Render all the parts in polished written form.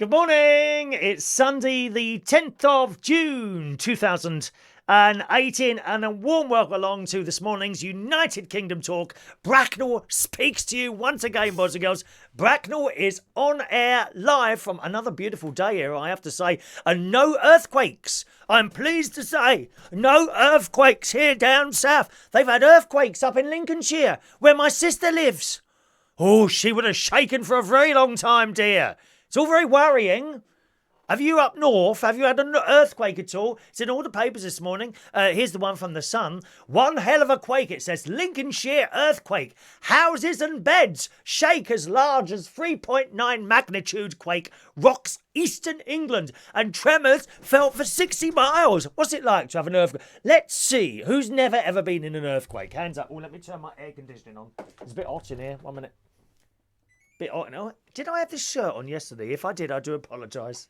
Good morning. It's Sunday, the 10th of June, 2018, and a warm welcome along to this morning's United Kingdom Talk. Bracknell speaks to you once again, boys and girls. Bracknell is on air live from another beautiful day here, I have to say, and no earthquakes. I'm pleased to say, no earthquakes here down south. They've had earthquakes up in Lincolnshire, where my sister lives. Oh, she would have shaken for a very long time, dear. It's all very worrying. Have you up north, have you had an earthquake at all? It's in all the papers this morning. Here's the one from The Sun. One hell of a quake, it says. Lincolnshire earthquake. Houses and beds shake as large as 3.9 magnitude quake rocks eastern England. And tremors felt for 60 miles. What's it like to have an earthquake? Let's see. Who's never ever been in an earthquake? Hands up. Oh, let me turn my air conditioning on. It's a bit hot in here. 1 minute. Did I have this shirt on yesterday? If I did, I do apologise.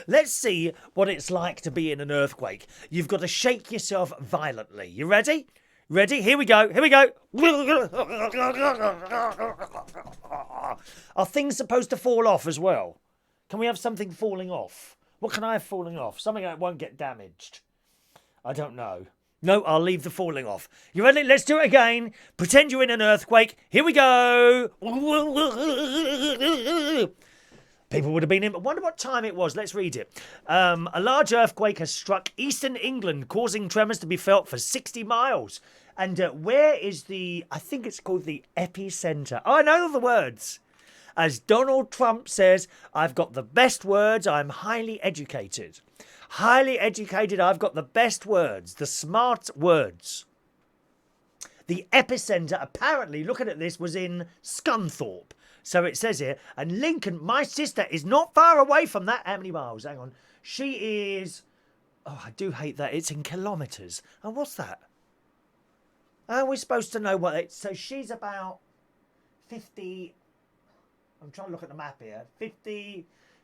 Let's see what it's like to be in an earthquake. You've got to shake yourself violently. You ready? Ready? Here we go. Here we go. Are things supposed to fall off as well? Can we have something falling off? What can I have falling off? Something that won't get damaged. I don't know. No, I'll leave the falling off. You ready? Let's do it again. Pretend you're in an earthquake. Here we go. People would have been in. I wonder what time it was. Let's read it. A large earthquake has struck eastern England, causing tremors to be felt for 60 miles. And where is I think it's called the epicenter. Oh, I know the words. As Donald Trump says, I've got the best words. I'm highly educated. Highly educated, I've got the best words, the smart words. The epicenter, apparently, looking at this, was in Scunthorpe. So it says here, and Lincoln, my sister, is not far away from that. How many miles? Hang on. She is, I do hate that. It's in kilometres. Oh, what's that? Are we supposed to know what it's, so she's about 50, I'm trying to look at the map here.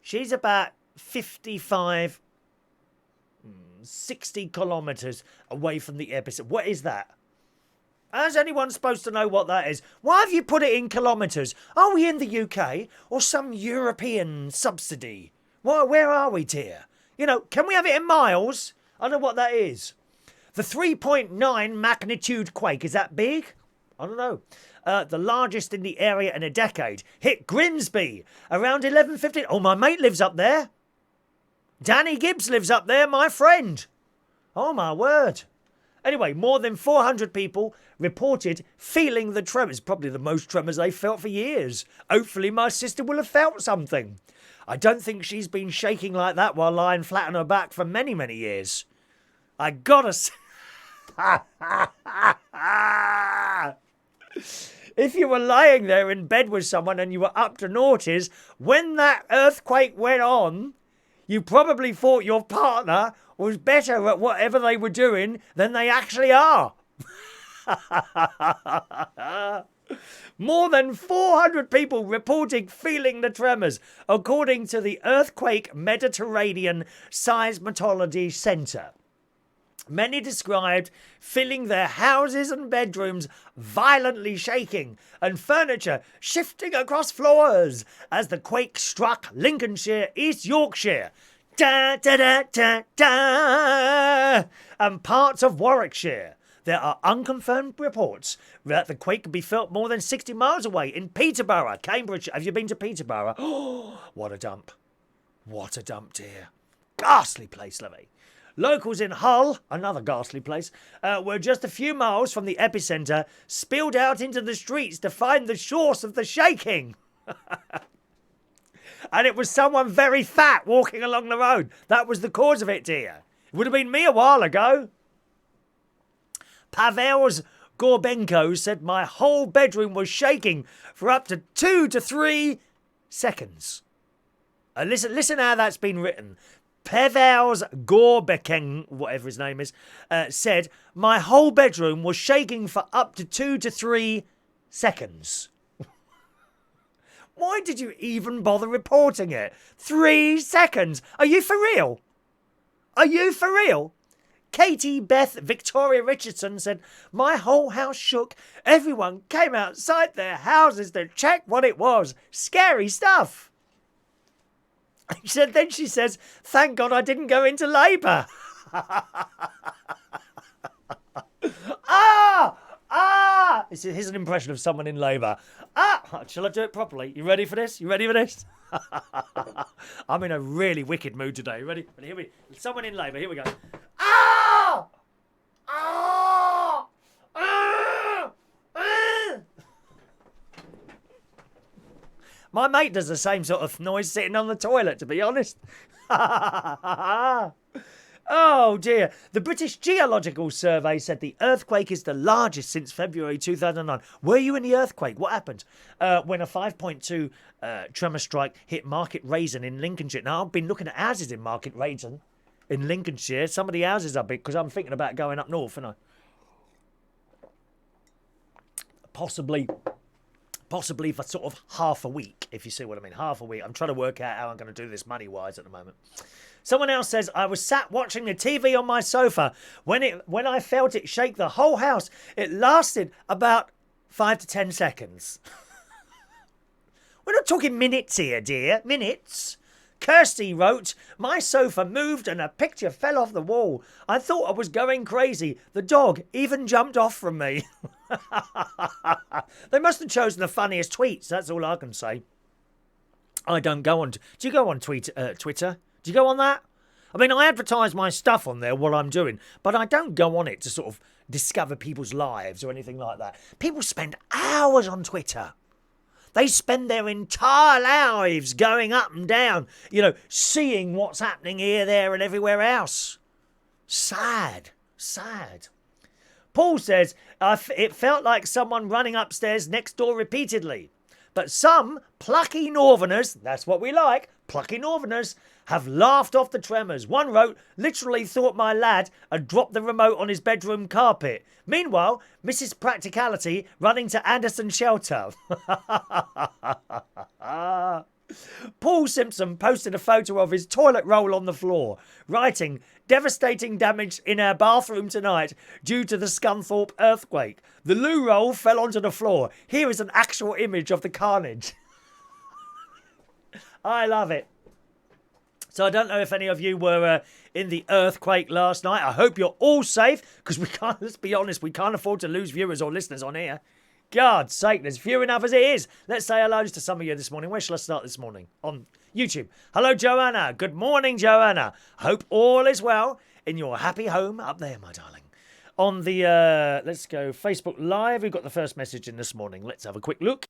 She's about 55, 60 kilometres away from the epicenter. What is that? How's anyone supposed to know what that is? Why have you put it in kilometres? Are we in the UK or some European subsidy? Where are we, dear? You know, can we have it in miles? I don't know what that is. The 3.9 magnitude quake, is that big? I don't know. The largest in the area in a decade. Hit Grimsby around 11:15. Oh, my mate lives up there. Danny Gibbs lives up there, my friend. Oh, my word. Anyway, more than 400 people reported feeling the tremors. Probably the most tremors they've felt for years. Hopefully my sister will have felt something. I don't think she's been shaking like that while lying flat on her back for many, many years. I gotta say... If you were lying there in bed with someone and you were up to noughties, when that earthquake went on... You probably thought your partner was better at whatever they were doing than they actually are. More than 400 people reporting feeling the tremors, according to the Earthquake Mediterranean Seismology Centre. Many described feeling their houses and bedrooms violently shaking and furniture shifting across floors as the quake struck Lincolnshire, East Yorkshire, da da da da da, and parts of Warwickshire. There are unconfirmed reports that the quake could be felt more than 60 miles away in Peterborough, Cambridge. Have you been to Peterborough? Oh, what a dump. What a dump, dear. Ghastly place, Levy. Locals in Hull, another ghastly place, were just a few miles from the epicenter, spilled out into the streets to find the source of the shaking. And it was someone very fat walking along the road. That was the cause of it, dear. It would have been me a while ago. Pavel's Gorbenko said my whole bedroom was shaking for up to 2 to 3 seconds. Listen how that's been written. Pavel's Gorbeken, whatever his name is, said, my whole bedroom was shaking for up to 2 to 3 seconds. Why did you even bother reporting it? 3 seconds? Are you for real? Are you for real? Katie Beth Victoria Richardson said, my whole house shook. Everyone came outside their houses to check what it was. Scary stuff. Then she says, thank God I didn't go into labour. Ah! Ah! Here's an impression of someone in labour. Ah! Shall I do it properly? You ready for this? I'm in a really wicked mood today. Ready? Here we go. Someone in labour. Here we go. Ah! Ah! Ah! Ah! My mate does the same sort of noise sitting on the toilet, to be honest. Oh dear. The British Geological Survey said the earthquake is the largest since February 2009. Were you in the earthquake? What happened? When a 5.2 tremor strike hit Market Raisin in Lincolnshire. Now, I've been looking at houses in Market Raisin in Lincolnshire. Some of the houses are big because I'm thinking about going up north, and I possibly for sort of half a week, if you see what I mean. Half a week. I'm trying to work out how I'm going to do this money-wise at the moment. Someone else says, I was sat watching the TV on my sofa when I felt it shake the whole house. It lasted about 5 to 10 seconds. We're not talking minutes here, dear. Minutes. Kirsty wrote, my sofa moved and a picture fell off the wall. I thought I was going crazy. The dog even jumped off from me. They must have chosen the funniest tweets. That's all I can say. I don't go on... Do you go on Twitter? Do you go on that? I mean, I advertise my stuff on there, what I'm doing, but I don't go on it to sort of discover people's lives or anything like that. People spend hours on Twitter. They spend their entire lives going up and down, seeing what's happening here, there and everywhere else. Sad. Paul says, it felt like someone running upstairs next door repeatedly. But some plucky northerners, that's what we like, plucky northerners, have laughed off the tremors. One wrote, literally thought my lad had dropped the remote on his bedroom carpet. Meanwhile, Mrs. Practicality running to Anderson Shelter. Paul Simpson posted a photo of his toilet roll on the floor, writing, devastating damage in our bathroom tonight due to the Scunthorpe earthquake. The loo roll fell onto the floor. Here is an actual image of the carnage. I love it. So I don't know if any of you were in the earthquake last night. I hope you're all safe, because let's be honest, we can't afford to lose viewers or listeners on here. God's sake, there's few enough as it is. Let's say hello to some of you this morning. Where shall I start this morning? On YouTube. Hello, Joanna. Good morning, Joanna. Hope all is well in your happy home up there, my darling. On the, let's go, Facebook Live. We've got the first message in this morning. Let's have a quick look.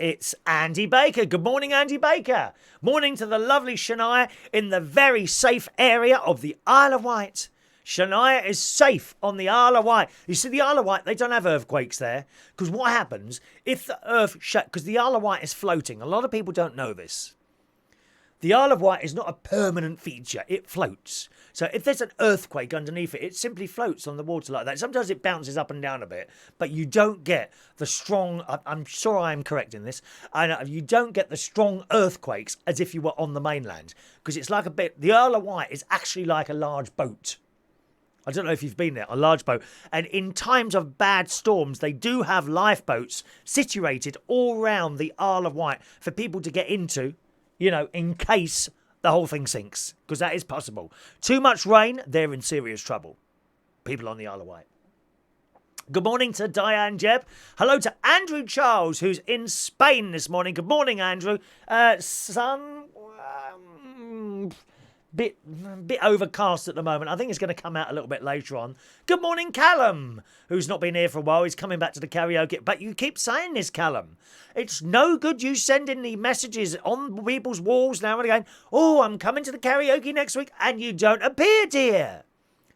It's Andy Baker. Good morning, Andy Baker. Morning to the lovely Shania in the very safe area of the Isle of Wight. Shania is safe on the Isle of Wight. You see, the Isle of Wight, they don't have earthquakes there. Because what happens if the earth because the Isle of Wight is floating. A lot of people don't know this. The Isle of Wight is not a permanent feature. It floats. So if there's an earthquake underneath it, it simply floats on the water like that. Sometimes it bounces up and down a bit, but you don't get the strong, I'm sure I'm correct in this, you don't get the strong earthquakes as if you were on the mainland. Because it's like the Isle of Wight is actually like a large boat. I don't know if you've been there, a large boat. And in times of bad storms, they do have lifeboats situated all around the Isle of Wight for people to get into, in case the whole thing sinks. Because that is possible. Too much rain, they're in serious trouble. People on the Isle of Wight. Good morning to Diane Jebb. Hello to Andrew Charles, who's in Spain this morning. Good morning, Andrew. Bit overcast at the moment. I think it's going to come out a little bit later on. Good morning, Callum, who's not been here for a while. He's coming back to the karaoke. But you keep saying this, Callum. It's no good you sending the messages on people's walls now and again. Oh, I'm coming to the karaoke next week. And you don't appear, dear.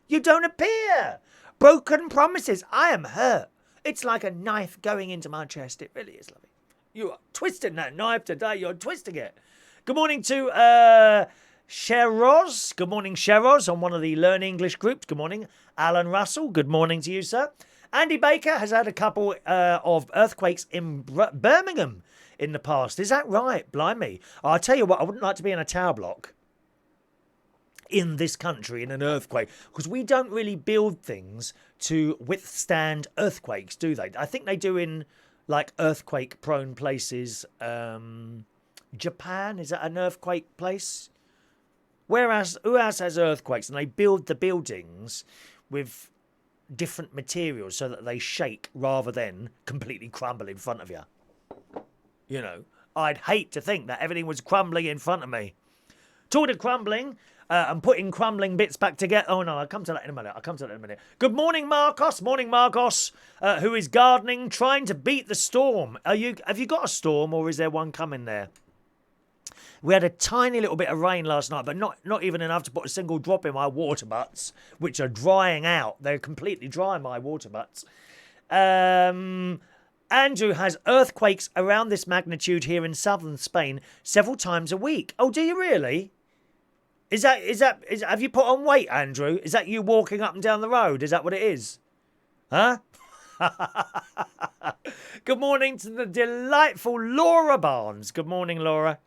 You don't appear. Broken promises. I am hurt. It's like a knife going into my chest. It really is, lovely. You are twisting that knife today. You're twisting it. Good morning to... Sheroz. Good morning, Sheroz, on one of the Learn English groups. Good morning. Alan Russell. Good morning to you, sir. Andy Baker has had a couple of earthquakes in Birmingham in the past. Is that right? Blimey. I'll tell you what, I wouldn't like to be in a tower block in this country in an earthquake, because we don't really build things to withstand earthquakes, do they? I think they do in, like, earthquake-prone places, Japan, is that an earthquake place? Who else has earthquakes and they build the buildings with different materials so that they shake rather than completely crumble in front of you? You know, I'd hate to think that everything was crumbling in front of me. Talking of crumbling and putting crumbling bits back together. Oh, no, I'll come to that in a minute. Good morning, Marcos. Morning, Marcos, who is gardening, trying to beat the storm. Have you got a storm or is there one coming there? We had a tiny little bit of rain last night, but not even enough to put a single drop in my water butts, which are drying out. They're completely dry, my water butts. Andrew has earthquakes around this magnitude here in southern Spain several times a week. Oh, do you really? Have you put on weight, Andrew? Is that you walking up and down the road? Is that what it is? Huh? Good morning to the delightful Laura Barnes. Good morning, Laura.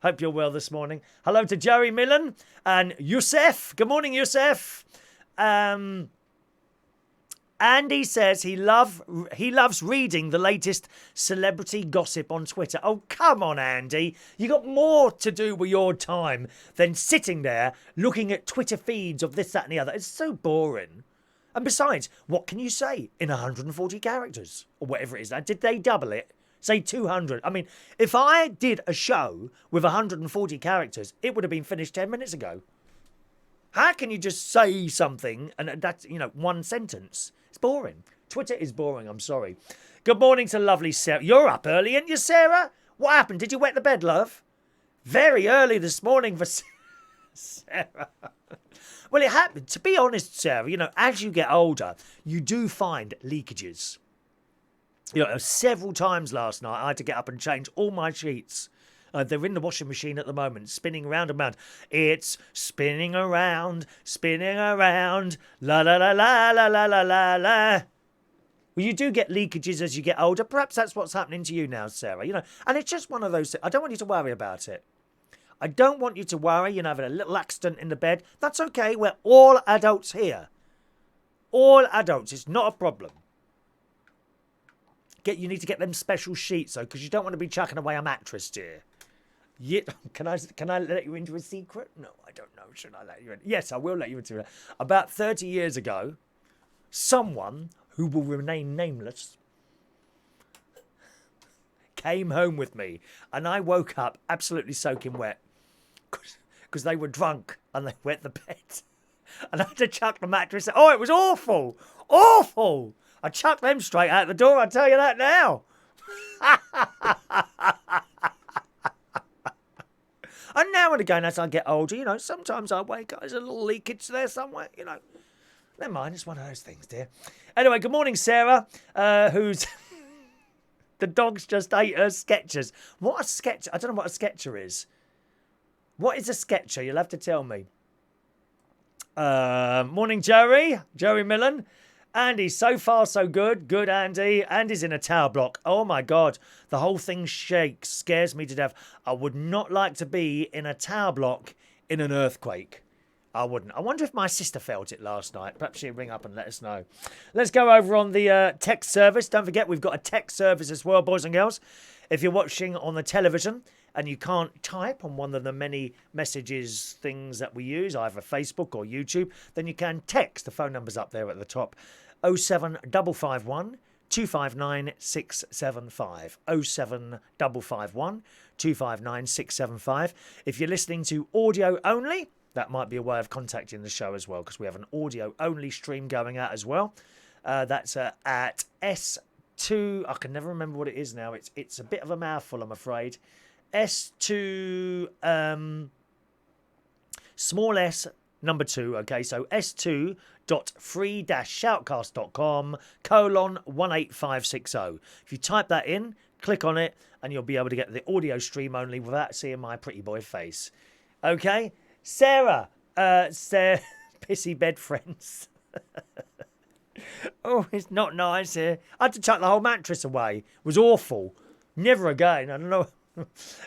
Hope you're well this morning. Hello to Jerry Millen and Youssef. Good morning, Youssef. Andy says he loves reading the latest celebrity gossip on Twitter. Oh, come on, Andy. You got more to do with your time than sitting there looking at Twitter feeds of this, that and the other. It's so boring. And besides, what can you say in 140 characters? Or whatever it is. Did they double it? Say 200. I mean, if I did a show with 140 characters, it would have been finished 10 minutes ago. How can you just say something and that's, one sentence? It's boring. Twitter is boring, I'm sorry. Good morning to lovely Sarah. You're up early, aren't you, Sarah? What happened? Did you wet the bed, love? Very early this morning for Sarah. Well, it happened. To be honest, Sarah, as you get older, you do find leakages. Several times last night, I had to get up and change all my sheets. They're in the washing machine at the moment, spinning round and round. It's spinning around, la la la la la la la la la. Well, you do get leakages as you get older. Perhaps that's what's happening to you now, Sarah. And it's just one of those things. I don't want you to worry about it. I don't want you to worry, having a little accident in the bed. That's okay. We're all adults here. All adults. It's not a problem. You need to get them special sheets, though, because you don't want to be chucking away a mattress, dear. Can I let you into a secret? No, I don't know. Should I let you in? Yes, I will let you into it. About 30 years ago, someone who will remain nameless came home with me, and I woke up absolutely soaking wet because they were drunk and they wet the bed. And I had to chuck the mattress. Oh, it was awful. Awful. I chucked them straight out the door, I'll tell you that now. And now and again, as I get older, sometimes I wake up, there's a little leakage there somewhere, Never mind, it's one of those things, dear. Anyway, good morning, Sarah, who's... The dogs just ate her Skechers. What a Sketcher? I don't know what a Sketcher is. What is a Sketcher? You'll have to tell me. Morning, Jerry Millen. Andy, so far so good. Good, Andy. Andy's in a tower block. Oh, my God. The whole thing shakes. Scares me to death. I would not like to be in a tower block in an earthquake. I wouldn't. I wonder if my sister felt it last night. Perhaps she'll ring up and let us know. Let's go over on the text service. Don't forget, we've got a text service as well, boys and girls. If you're watching on the television and you can't type on one of the many messages things that we use, either Facebook or YouTube, then you can text. The phone number's up there at the top. 07551 259 675. 07551 259 675. If you're listening to audio only, that might be a way of contacting the show as well, because we have an audio only stream going out as well. That's at S2. I can never remember what it is now. It's a bit of a mouthful, I'm afraid. S2 small s number 2. Okay, so s2.free-shoutcast.com :18560. If you type that in, click on it, and you'll be able to get the audio stream only without seeing my pretty boy face. Okay, Sarah, pissy bed friends. Oh, it's not nice here. I had to chuck the whole mattress away. It was awful. Never again. I don't know.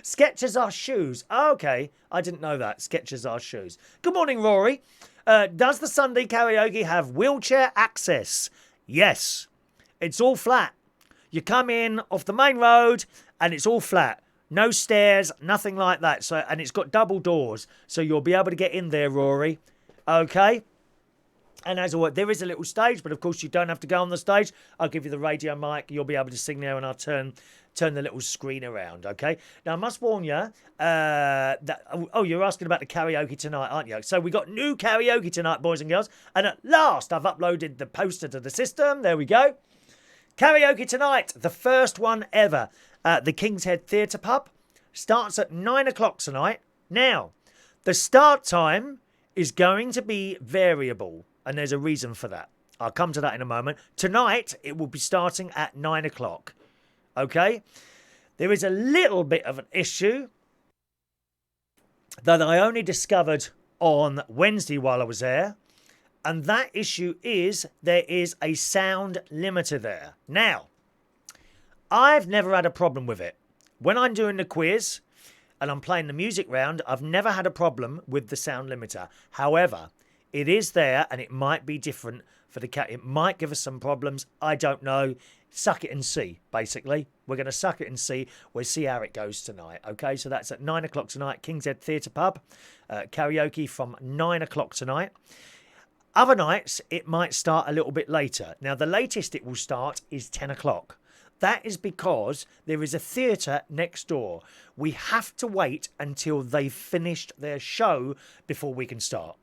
Skechers are shoes. Oh, okay, I didn't know that. Skechers are shoes. Good morning, Rory. Does the Sunday karaoke have wheelchair access? Yes. It's all flat. You come in off the main road and it's all flat. No stairs, nothing like that. So, and it's got double doors, so you'll be able to get in there, Rory. Okay? And as always, there is a little stage, but of course you don't have to go on the stage. I'll give you the radio mic. You'll be able to sing there, and I'll turn the little screen around, okay? Now, I must warn you that... Oh, you're asking about the karaoke tonight, aren't you? So we got new karaoke tonight, boys and girls. And at last, I've uploaded the poster to the system. There we go. Karaoke tonight, the first one ever. The King's Head Theatre Pub. Starts at 9 o'clock tonight. Now, the start time is going to be variable. And there's a reason for that. I'll come to that in a moment. Tonight, it will be starting at 9 o'clock. Okay? There is a little bit of an issue that I only discovered on Wednesday while I was there. And that issue is there is a sound limiter there. Now, I've never had a problem with it. When I'm doing the quiz and I'm playing the music round, I've never had a problem with the sound limiter. However, it is there, and it might be different for the cat. It might give us some problems. I don't know. Suck it and see, basically. We're going to suck it and see. We'll see how it goes tonight, okay? So that's at 9 o'clock tonight, King's Head Theatre Pub. Karaoke from 9 o'clock tonight. Other nights, it might start a little bit later. Now, the latest it will start is 10 o'clock. That is because there is a theatre next door. We have to wait until they've finished their show before we can start.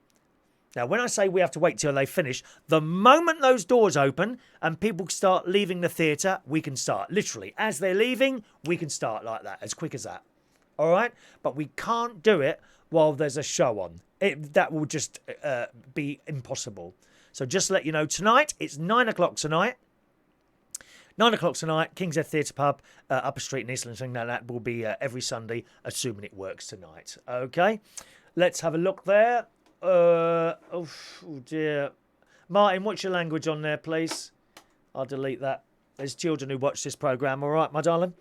Now, when I say we have to wait till they finish, the moment those doors open and people start leaving the theatre, we can start. Literally, as they're leaving, we can start like that, as quick as that. All right? But we can't do it while there's a show on. That will just be impossible. So just to let you know, tonight, it's 9 o'clock tonight. 9 o'clock tonight, King's Head Theatre Pub, Upper Street in Eastland. Now that will be every Sunday, assuming it works tonight. Okay? Let's have a look there. Oh dear. Martin, what's your language on there, please? I'll delete that. There's children who watch this programme, all right, my darling?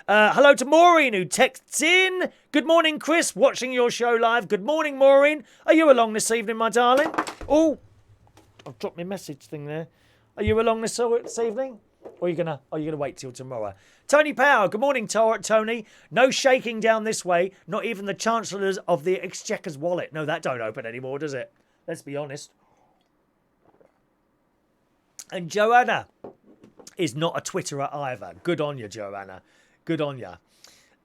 Hello to Maureen, who texts in. Good morning, Chris, watching your show live. Good morning, Maureen. Are you along this evening, my darling? Oh, I've dropped my message thing there. Are you along this evening? Or are you gonna wait till tomorrow? Tony Power, good morning, Tony. No shaking down this way. Not even the Chancellor's of the Exchequer's wallet. No, that don't open anymore, does it? Let's be honest. And Joanna is not a Twitterer either. Good on you, Joanna. Good on you.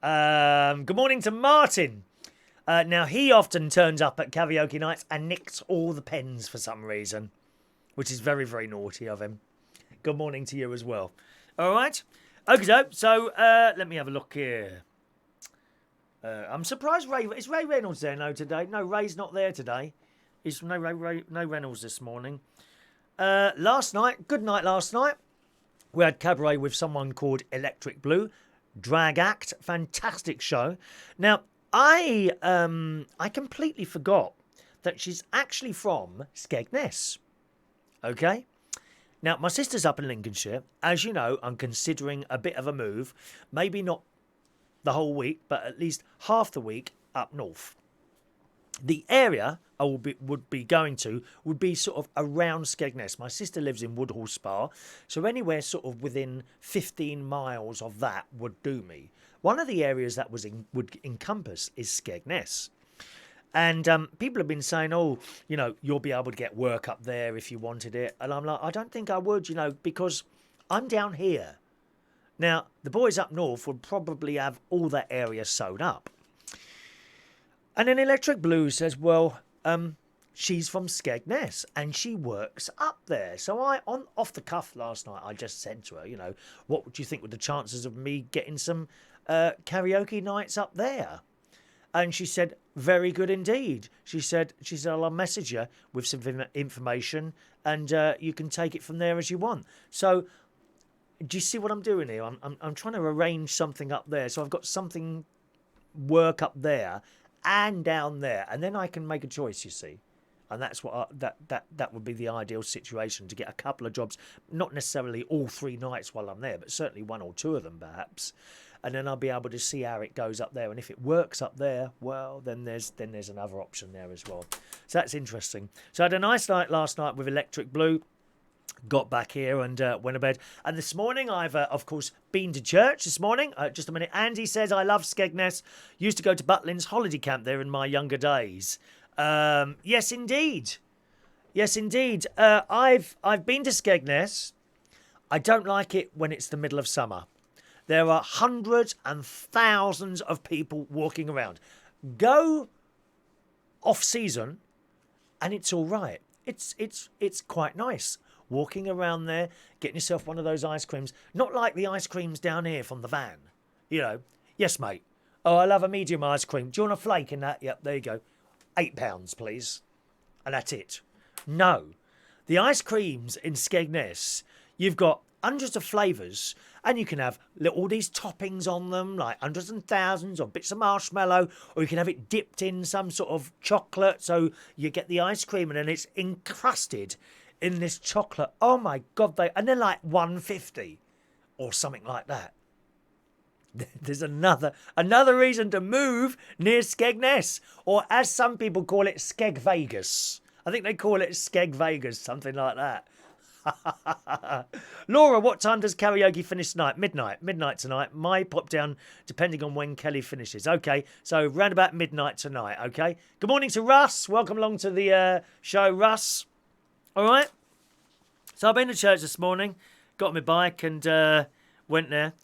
Good morning to Martin. Now, he often turns up at karaoke nights and nicks all the pens for some reason, which is very, very naughty of him. Good morning to you as well. All right. Okay, so let me have a look here. I'm surprised is Ray Reynolds there today? No, Ray's not there today. Is no Reynolds this morning. Last night, good night last night. We had cabaret with someone called Electric Blue, drag act, fantastic show. Now, I completely forgot that she's actually from Skegness. Okay. Now, my sister's up in Lincolnshire. As you know, I'm considering a bit of a move. Maybe not the whole week, but at least half the week up north. The area I would be going to would be sort of around Skegness. My sister lives in Woodhall Spa, so anywhere sort of within 15 miles of that would do me. One of the areas that would encompass is Skegness. And people have been saying, oh, you know, you'll be able to get work up there if you wanted it. And I'm like, I don't think I would, you know, because I'm down here. Now, the boys up north would probably have all that area sewed up. And then Electric Blue says, well, she's from Skegness and she works up there. So off the cuff last night, I just said to her, you know, what would you think were the chances of me getting some karaoke nights up there? And she said, very good indeed. She said, I'll message you with some information and you can take it from there as you want. So do you see what I'm doing here? I'm trying to arrange something up there. So I've got something work up there and down there. And then I can make a choice, you see. And that's what that would be the ideal situation, to get a couple of jobs, not necessarily all 3 nights while I'm there, but certainly 1 or 2 of them perhaps. And then I'll be able to see how it goes up there. And if it works up there, well, then there's another option there as well. So that's interesting. So I had a nice night last night with Electric Blue. got back here and went to bed. And this morning I've, of course, been to church this morning. Just a minute. Andy says, I love Skegness. Used to go to Butlins holiday camp there in my younger days. Yes, indeed. Yes, indeed. I've been to Skegness. I don't like it when it's the middle of summer. There are hundreds and thousands of people walking around. Go off-season and it's all right. It's quite nice. Walking around there, getting yourself one of those ice creams. Not like the ice creams down here from the van. You know, yes, mate. Oh, I love a medium ice cream. Do you want a flake in that? Yep, there you go. £8, please. And that's it. No. The ice creams in Skegness, you've got hundreds of flavours, and you can have all these toppings on them, like hundreds and thousands, or bits of marshmallow, or you can have it dipped in some sort of chocolate, so you get the ice cream and then it's encrusted in this chocolate. Oh my God, and they're like £1.50 or something like that. There's another reason to move near Skegness, or as some people call it, Skeg Vegas. I think they call it Skeg Vegas, something like that. Laura, what time does karaoke finish tonight? Midnight tonight. My pop down depending on when Kelly finishes. Okay, so round about midnight tonight. Okay, good morning to Russ. Welcome along to the show, Russ. All right, so I've been to church this morning, got on my bike and went there.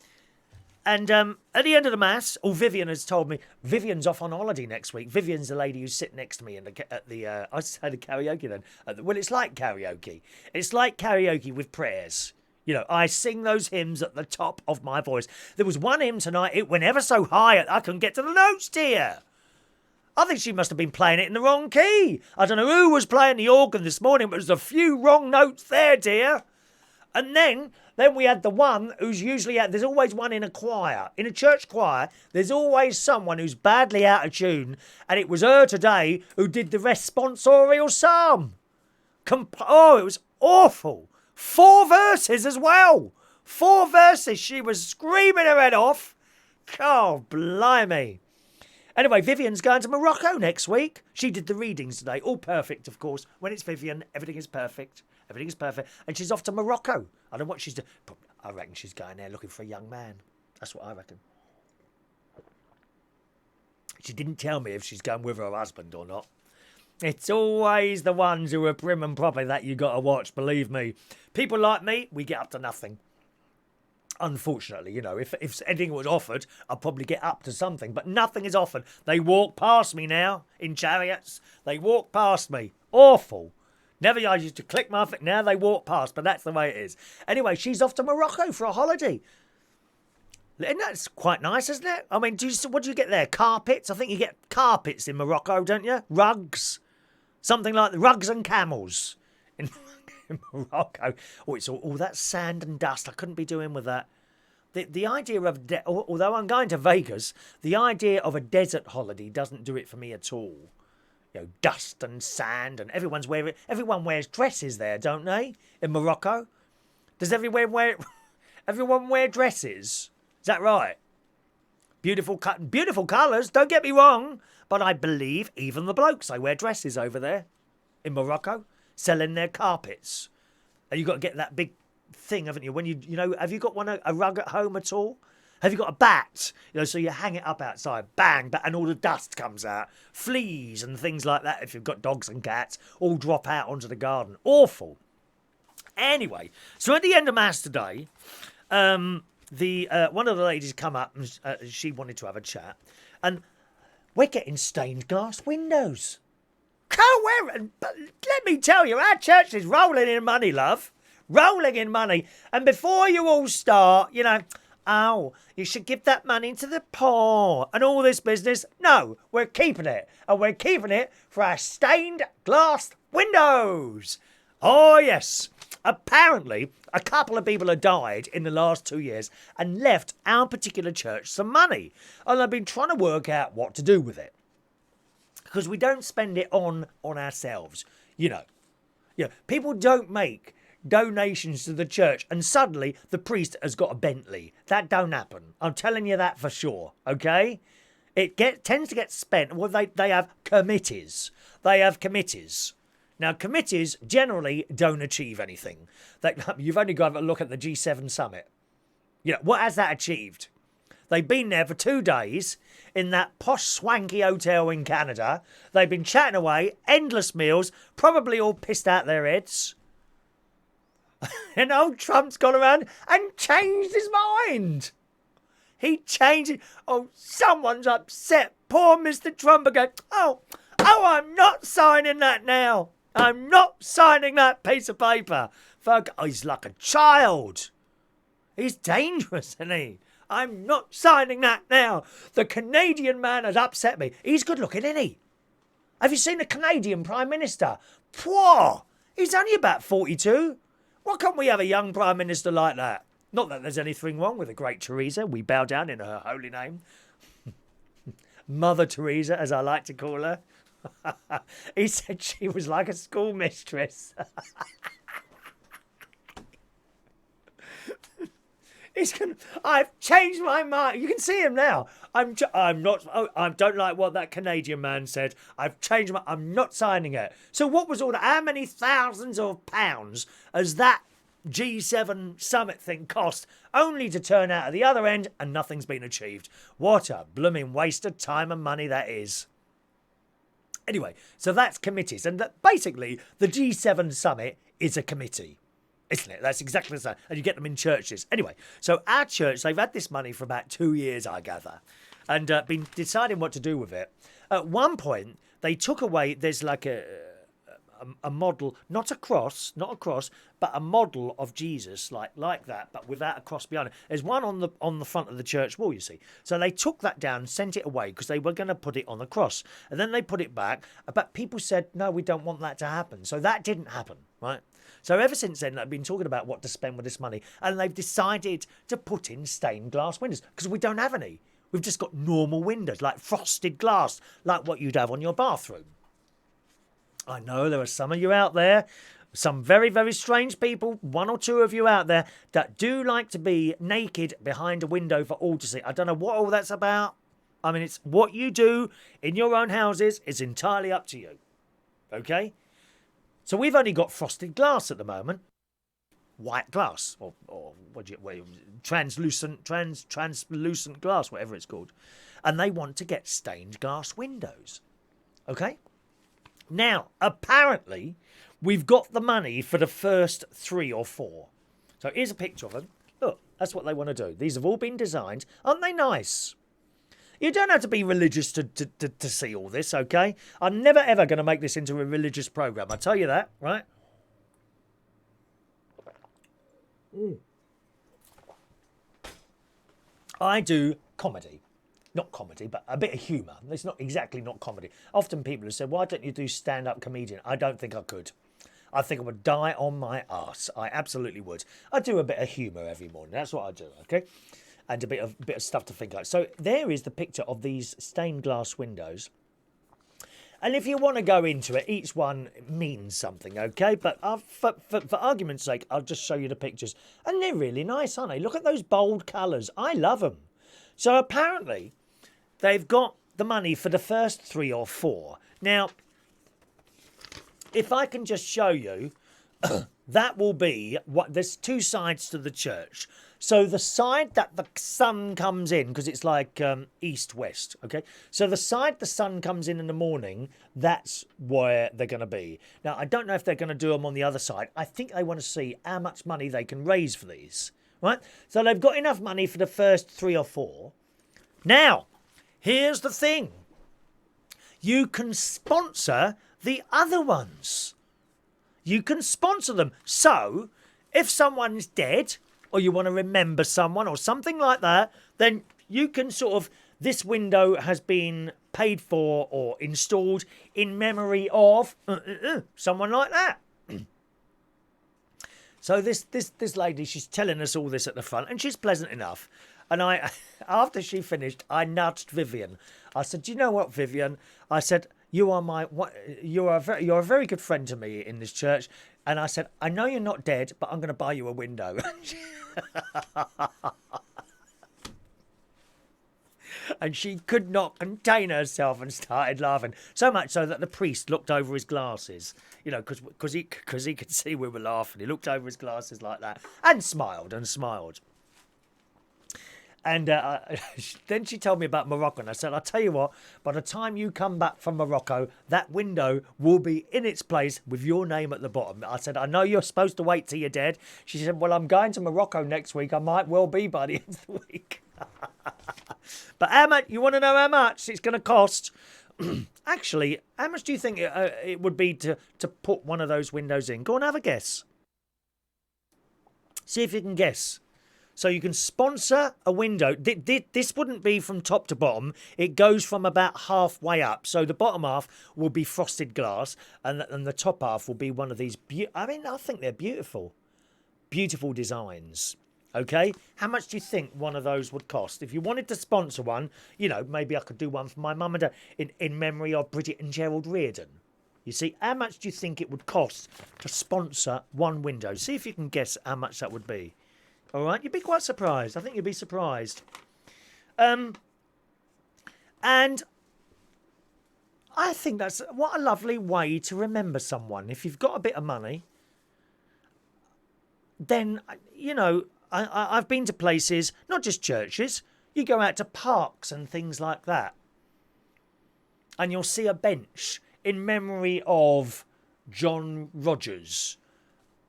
And at the end of the mass, Vivian has told me, Vivian's off on holiday next week. Vivian's the lady who's sitting next to me at the I said the karaoke then. Well, it's like karaoke. It's like karaoke with prayers. You know, I sing those hymns at the top of my voice. There was one hymn tonight, it went ever so high, I couldn't get to the notes, dear. I think she must have been playing it in the wrong key. I don't know who was playing the organ this morning, but there's a few wrong notes there, dear. And then we had the one who's usually there's always one in a choir. In a church choir, there's always someone who's badly out of tune. And it was her today who did the responsorial psalm. It was awful. 4 verses as well. 4 verses. She was screaming her head off. Oh, blimey. Anyway, Vivian's going to Morocco next week. She did the readings today. All perfect, of course. When it's Vivian, everything is perfect. Everything is perfect. And she's off to Morocco. I don't know what she's doing. I reckon she's going there looking for a young man. That's what I reckon. She didn't tell me if she's going with her husband or not. It's always the ones who are prim and proper that you got to watch, believe me. People like me, we get up to nothing. Unfortunately, you know, if anything was offered, I'd probably get up to something. But nothing is offered. They walk past me now in chariots. They walk past me. Awful. Never I used to click my foot. Now they walk past, but that's the way it is. Anyway, she's off to Morocco for a holiday. And that's quite nice, isn't it? I mean, what do you get there? Carpets? I think you get carpets in Morocco, don't you? Rugs? Something like the rugs and camels in Morocco. Oh, it's all that sand and dust. I couldn't be doing with that. The idea of, although I'm going to Vegas, the idea of a desert holiday doesn't do it for me at all. You know, dust and sand, and everyone wears dresses there, don't they? In Morocco, does everyone wear dresses? Is that right? Beautiful colours. Don't get me wrong, but I believe even the blokes they wear dresses over there in Morocco, selling their carpets. And you've got to get that big thing, haven't you? When you know, have you got a rug at home at all? Have you got a bat? You know, so you hang it up outside, bang, and all the dust comes out. Fleas and things like that, if you've got dogs and cats, all drop out onto the garden. Awful. Anyway, so at the end of Mass today, one of the ladies come up and she wanted to have a chat. And we're getting stained glass windows. But let me tell you, our church is rolling in money, love. Rolling in money. And before you all start, you know, oh, you should give that money to the poor and all this business. No, we're keeping it. And we're keeping it for our stained glass windows. Oh, yes. Apparently, a couple of people have died in the last 2 years and left our particular church some money. And I've been trying to work out what to do with it. Because we don't spend it on ourselves. You know, people don't make donations to the church and suddenly the priest has got a Bentley. That don't happen. I'm telling you that for sure, okay? It tends to get spent. Well, they have committees. They have committees. Now, committees generally don't achieve anything. You've only got to have a look at the G7 summit. You know, what has that achieved? They've been there for 2 days in that posh, swanky hotel in Canada. They've been chatting away, endless meals, probably all pissed out their heads. And old Trump's gone around and changed his mind. He changed it. Oh, someone's upset. Poor Mr. Trump again. Oh, I'm not signing that now. I'm not signing that piece of paper. Oh, he's like a child. He's dangerous, isn't he? I'm not signing that now. The Canadian man has upset me. He's good looking, isn't he? Have you seen the Canadian Prime Minister? Pwah! He's only about 42. Why can't we have a young Prime Minister like that? Not that there's anything wrong with the great Teresa. We bow down in her holy name. Mother Teresa, as I like to call her. He said she was like a schoolmistress. I've changed my mind. You can see him now. I'm not. Oh, I don't like what that Canadian man said. I've changed my. I'm not signing it. So what was all that? How many thousands of pounds has that G7 summit thing cost, only to turn out at the other end and nothing's been achieved? What a blooming waste of time and money that is. Anyway, so that's committees, and basically the G7 summit is a committee. Isn't it? That's exactly the same. And you get them in churches. Anyway, so our church, they've had this money for about 2 years, I gather, and been deciding what to do with it. At one point, they took away, there's like a model, not a cross, but a model of Jesus like that, but without a cross behind it. There's one on the front of the church wall, you see. So they took that down, sent it away because they were going to put it on the cross. And then they put it back, but people said, no, we don't want that to happen. So that didn't happen, right? So ever since then, I've been talking about what to spend with this money, and they've decided to put in stained glass windows because we don't have any. We've just got normal windows, like frosted glass, like what you'd have on your bathroom. I know there are some of you out there, some very, very strange people, 1 or 2 of you out there, that do like to be naked behind a window for all to see. I don't know what all that's about. I mean, it's what you do in your own houses is entirely up to you. Okay? So we've only got frosted glass at the moment. White glass, or translucent glass, whatever it's called. And they want to get stained glass windows. Okay? Now, apparently, we've got the money for the first 3 or 4. So here's a picture of them. Look, that's what they want to do. These have all been designed. Aren't they nice? You don't have to be religious to see all this, okay? I'm never, ever going to make this into a religious programme. I tell you that, right? I do comedy. Not comedy, but a bit of humour. It's not exactly not comedy. Often people have said, why don't you do stand-up comedian? I don't think I could. I think I would die on my arse. I absolutely would. I do a bit of humour every morning. That's what I do, okay? And a bit of stuff to think about. So there is the picture of these stained glass windows. And if you want to go into it, each one means something, okay? But for argument's sake, I'll just show you the pictures. And they're really nice, aren't they? Look at those bold colours. I love them. So apparently, they've got the money for the first 3 or 4. Now, if I can just show you, that will be what. There's 2 sides to the church. So the side that the sun comes in, because it's like east-west, okay? So the side the sun comes in the morning, that's where they're going to be. Now, I don't know if they're going to do them on the other side. I think they want to see how much money they can raise for these, right? So they've got enough money for the first 3 or 4. Now, here's the thing. You can sponsor the other ones. You can sponsor them. So, if someone's dead, or you want to remember someone or something like that, then you can sort of, this window has been paid for or installed in memory of someone like that. So this lady, she's telling us all this at the front, and she's pleasant enough. And after she finished, I nudged Vivian. I said, "Do you know what, Vivian?" I said, you're a very good friend to me in this church. And I said, I know you're not dead, but I'm going to buy you a window. And she could not contain herself and started laughing. So much so that the priest looked over his glasses, you know, because he could see we were laughing. He looked over his glasses like that and smiled and smiled. And then she told me about Morocco, and I said, I'll tell you what, by the time you come back from Morocco, that window will be in its place with your name at the bottom. I said, I know you're supposed to wait till you're dead. She said, well, I'm going to Morocco next week. I might well be by the end of the week. But how much? You want to know how much it's going to cost? Actually, how much do you think it would be to put one of those windows in? Go and have a guess. See if you can guess. So you can sponsor a window. This wouldn't be from top to bottom. It goes from about halfway up. So the bottom half will be frosted glass, and the top half will be one of these. I think they're beautiful. Beautiful designs. Okay? How much do you think one of those would cost? If you wanted to sponsor one, you know, maybe I could do one for my mum and dad in memory of Bridget and Gerald Reardon. You see, how much do you think it would cost to sponsor one window? See if you can guess how much that would be. All right, you'd be quite surprised. I think you'd be surprised. And I think that's what a lovely way to remember someone. If you've got a bit of money, then, you know, I've been to places, not just churches. You go out to parks and things like that. And you'll see a bench in memory of John Rogers,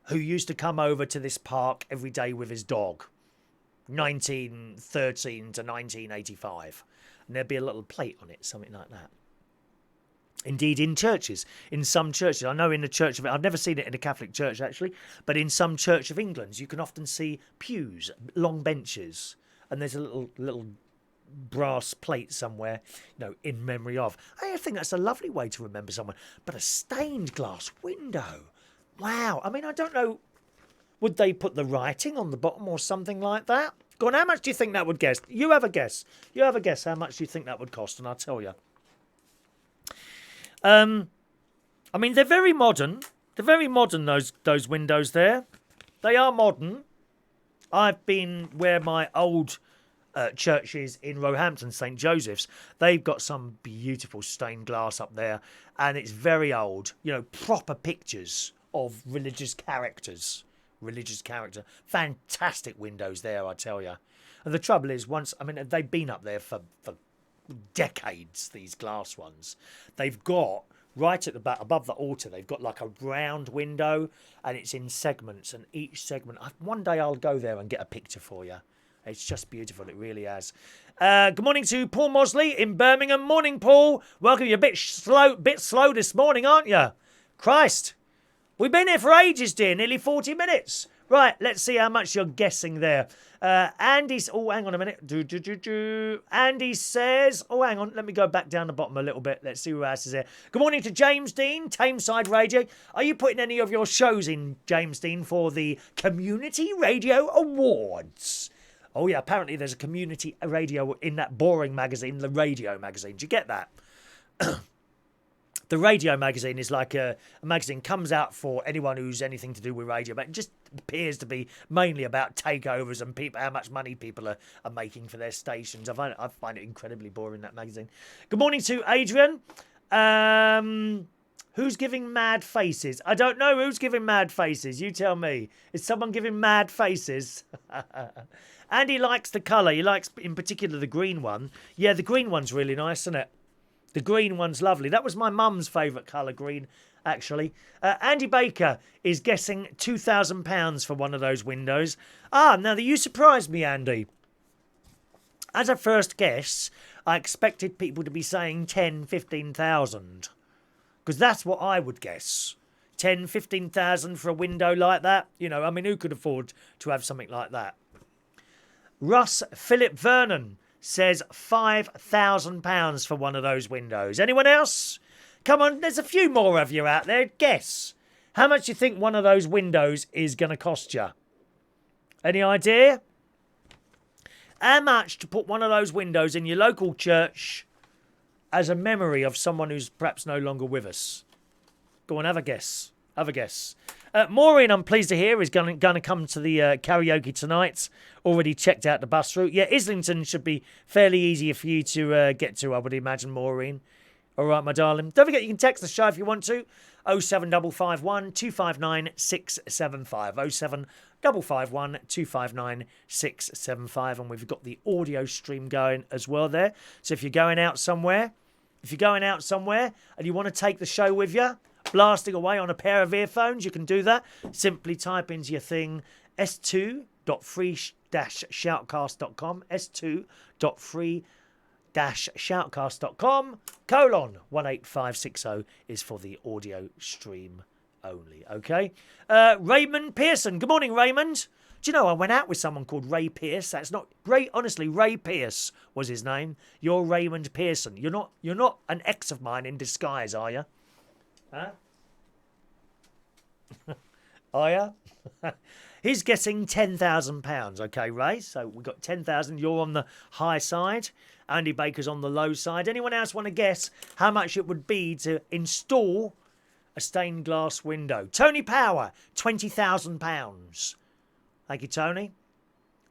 who used to come over to this park every day with his dog, 1913 to 1985. And there'd be a little plate on it, something like that. Indeed, in churches, in some churches, I know in the Church of, I've never seen it in a Catholic church actually, but in some Church of England, you can often see pews, long benches, and there's a little brass plate somewhere, you know, in memory of. I think that's a lovely way to remember someone. But a stained glass window. Wow. I mean, I don't know. Would they put the writing on the bottom or something like that? Go on, how much do you think that would cost? You have a guess. You have a guess how much you think that would cost, and I'll tell you. I mean, they're very modern. They're very modern, those windows there. They are modern. I've been where my old church is in Roehampton, St. Joseph's. They've got some beautiful stained glass up there, and it's very old. You know, proper pictures of religious characters. Religious character. Fantastic windows there, I tell you. And the trouble is, they've been up there for decades, these glass ones. They've got, right at the back, above the altar, they've got like a round window, and it's in segments, and each segment, one day I'll go there and get a picture for you. It's just beautiful, it really has. Good morning to Paul Mosley in Birmingham. Morning, Paul. Welcome. You're a bit slow this morning, aren't you? Christ. We've been here for ages, dear, nearly 40 minutes. Right, let's see how much you're guessing there. Andy's... Oh, hang on a minute. Andy says... Oh, hang on. Let me go back down the bottom a little bit. Let's see who else is there. Good morning to James Dean, Tameside Radio. Are you putting any of your shows in, James Dean, for the Community Radio Awards? Oh, yeah, apparently there's a community radio in that boring magazine, the Radio Magazine. Do you get that? The Radio Magazine is like a magazine, comes out for anyone who's anything to do with radio, but it just appears to be mainly about takeovers and people, how much money people are making for their stations. I find it incredibly boring, that magazine. Good morning to Adrian. Who's giving mad faces? I don't know who's giving mad faces. You tell me. Is someone giving mad faces? And he likes the colour. He likes, in particular, the green one. Yeah, the green one's really nice, isn't it? The green one's lovely. That was my mum's favourite colour, green, actually. Andy Baker is guessing £2,000 for one of those windows. Now you surprised me, Andy. As a first guess, I expected people to be saying 10, 15,000. Because that's what I would guess. 10, 15,000 for a window like that. You know, I mean, who could afford to have something like that? Russ Philip Vernon says £5,000 for one of those windows. Anyone else? Come on, there's a few more of you out there. Guess. How much do you think one of those windows is going to cost you? Any idea? How much to put one of those windows in your local church as a memory of someone who's perhaps no longer with us? Go on, have a guess. Have a guess. Maureen, I'm pleased to hear, is going to come to the karaoke tonight. Already checked out the bus route. Yeah, Islington should be fairly easy for you to get to, I would imagine, Maureen. All right, my darling. Don't forget you can text the show if you want to. 07551 259 675. 07551 259 675. And we've got the audio stream going as well there. So if you're going out somewhere, and you want to take the show with you, blasting away on a pair of earphones, you can do that. Simply type into your thing s2.free-shoutcast.com, s2.free-shoutcast.com, /18560 is for the audio stream only, okay? Raymond Pearson. Good morning, Raymond. Do you know, I went out with someone called Ray Pierce. That's not Ray. Honestly, Ray Pierce was his name. You're Raymond Pearson. You're not an ex of mine in disguise, are you? Huh? Are you? He's getting £10,000. Okay, Ray. So we've got 10,000. You're on the high side. Andy Baker's on the low side. Anyone else want to guess how much it would be to install a stained glass window? Tony Power, £20,000. Thank you, Tony.